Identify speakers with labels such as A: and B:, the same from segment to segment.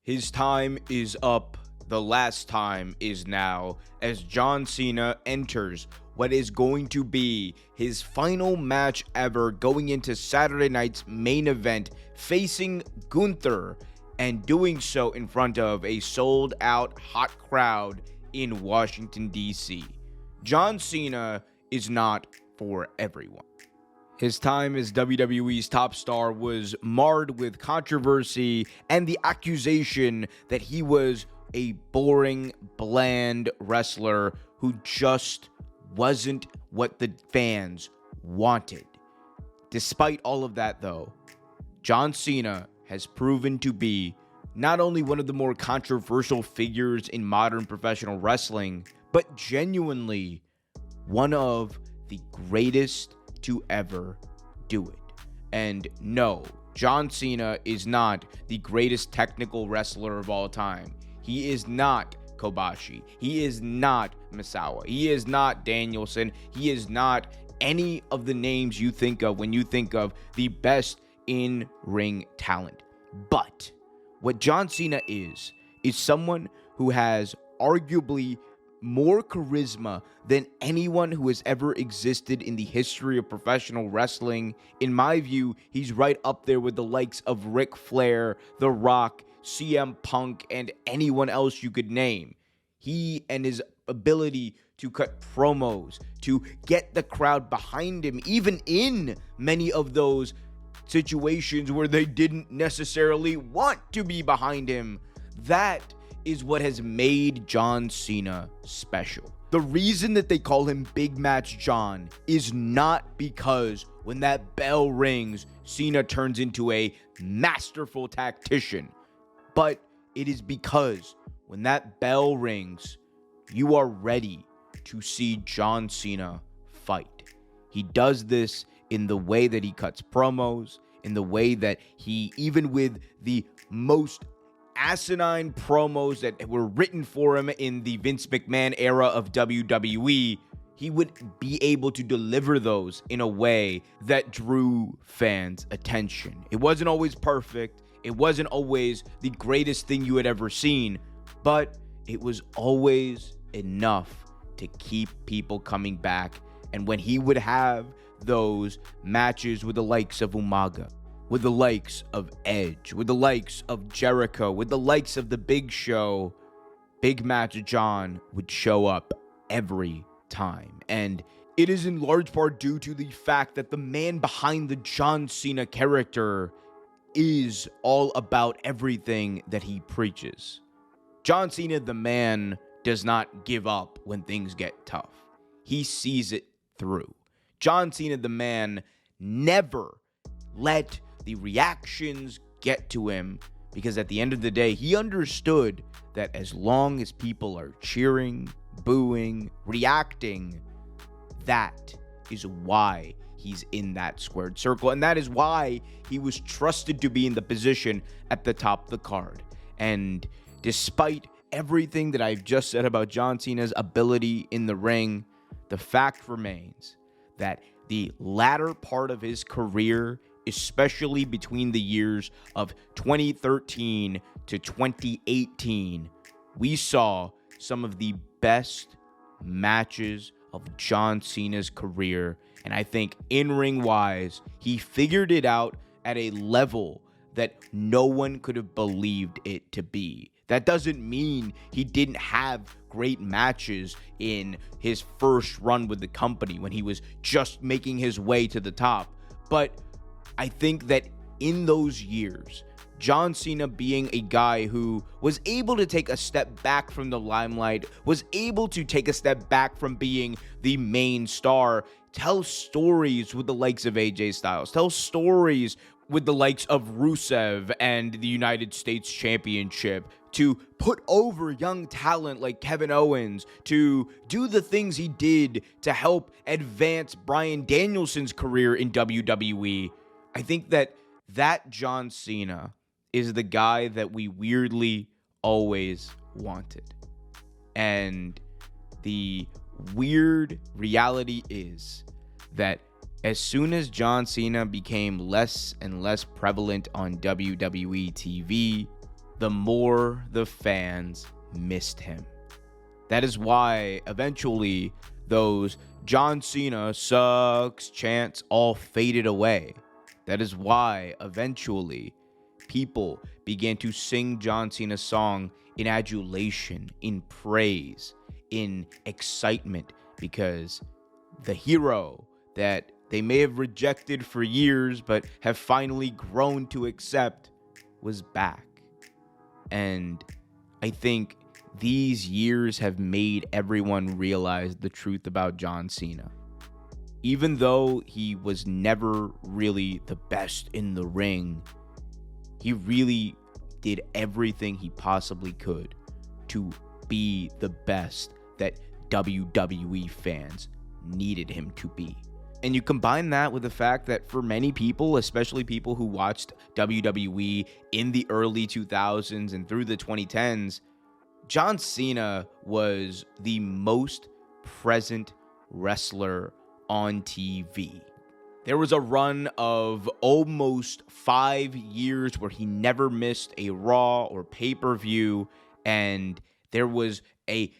A: His time is up. The last time is now as John Cena enters what is going to be his final match ever, going into Saturday night's main event, facing Gunther, and doing so in front of a sold out hot crowd in Washington, D.C. John Cena is not for everyone. His time as WWE's top star was marred with controversy and the accusation that he was a boring, bland wrestler who just wasn't what the fans wanted. Despite all of that, though, John Cena has proven to be not only one of the more controversial figures in modern professional wrestling, but genuinely one of the greatest to ever do it. And no, John Cena is not the greatest technical wrestler of all time. He is not Kobashi. He is not Misawa. He is not Danielson. He is not any of the names you think of when you think of the best in-ring talent. But what John Cena is someone who has arguably more charisma than anyone who has ever existed in the history of professional wrestling. In my view, he's right up there with the likes of Ric Flair, The Rock, CM Punk, and anyone else you could name. He and his ability to cut promos, to get the crowd behind him, even in many of those situations where they didn't necessarily want to be behind him. That is what has made John Cena special. The reason that they call him Big Match John is not because when that bell rings, Cena turns into a masterful tactician, but it is because when that bell rings, you are ready to see John Cena fight. He does this in the way that he cuts promos, in the way that he, even with the most asinine promos that were written for him in the Vince McMahon era of WWE, he would be able to deliver those in a way that drew fans' attention. It wasn't always perfect. It wasn't always the greatest thing you had ever seen, but it was always enough to keep people coming back. And when he would have those matches with the likes of Umaga, with the likes of Edge, with the likes of Jericho, with the likes of The Big Show, Big Match John would show up every time. And it is in large part due to the fact that the man behind the John Cena character is all about everything that he preaches. John Cena, the man, does not give up when things get tough. He sees it through. John Cena, the man, never let the reactions get to him, because at the end of the day, he understood that as long as people are cheering, booing, reacting, that is why he's in that squared circle. And that is why he was trusted to be in the position at the top of the card. And despite everything that I've just said about John Cena's ability in the ring, the fact remains that the latter part of his career, especially between the years of 2013 to 2018, we saw some of the best matches of John Cena's career. And I think in-ring wise, he figured it out at a level that no one could have believed it to be. That doesn't mean he didn't have great matches in his first run with the company when he was just making his way to the top. But I think that in those years, John Cena, being a guy who was able to take a step back from the limelight, was able to take a step back from being the main star, tell stories with the likes of AJ Styles, tell stories with the likes of Rusev and the United States Championship, to put over young talent like Kevin Owens, to do the things he did to help advance Bryan Danielson's career in WWE. I think that John Cena is the guy that we weirdly always wanted. And the weird reality is that as soon as John Cena became less and less prevalent on WWE TV, the more the fans missed him. That is why eventually those John Cena sucks chants all faded away. That is why eventually people began to sing John Cena's song in adulation, in praise, in excitement, because the hero that they may have rejected for years but have finally grown to accept was back. And I think these years have made everyone realize the truth about John Cena. Even though he was never really the best in the ring, he really did everything he possibly could to be the best that WWE fans needed him to be. And you combine that with the fact that for many people, especially people who watched WWE in the early 2000s and through the 2010s, John Cena was the most present wrestler on TV. There was a run of almost 5 years where he never missed a Raw or pay-per-view, and there was a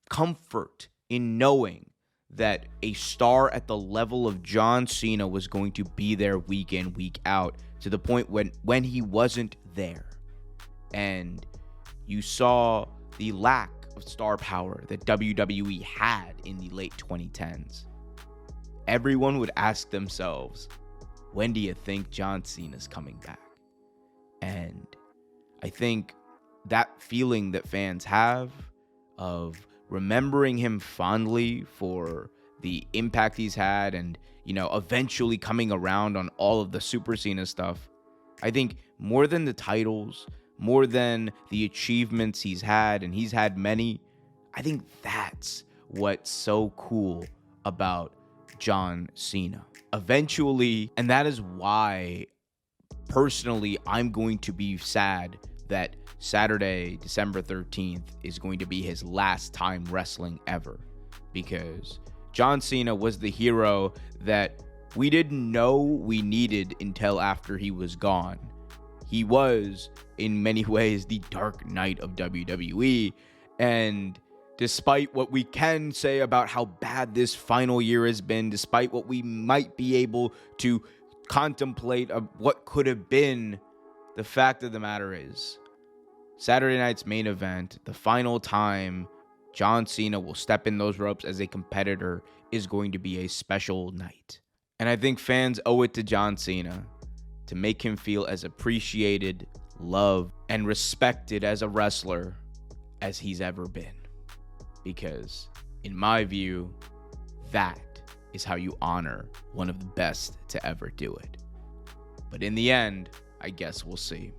A: comfort in knowing that a star at the level of John Cena was going to be there week in, week out, to the point when he wasn't there. And you saw the lack of star power that WWE had in the late 2010s. Everyone would ask themselves, when do you think John Cena's coming back? And I think that feeling that fans have of remembering him fondly for the impact he's had and, eventually coming around on all of the Super Cena stuff, I think more than the titles, more than the achievements he's had, and he's had many, I think that's what's so cool about John Cena. Eventually, and that is why, personally, I'm going to be sad that Saturday, December 13th, is going to be his last time wrestling ever. Because John Cena was the hero that we didn't know we needed until after he was gone. He was, in many ways, the Dark Knight of WWE. And despite what we can say about how bad this final year has been, despite what we might be able to contemplate of what could have been, the fact of the matter is, Saturday night's main event, the final time John Cena will step in those ropes as a competitor, is going to be a special night. And I think fans owe it to John Cena to make him feel as appreciated, loved, and respected as a wrestler as he's ever been. Because, in my view, that is how you honor one of the best to ever do it. But in the end, I guess we'll see.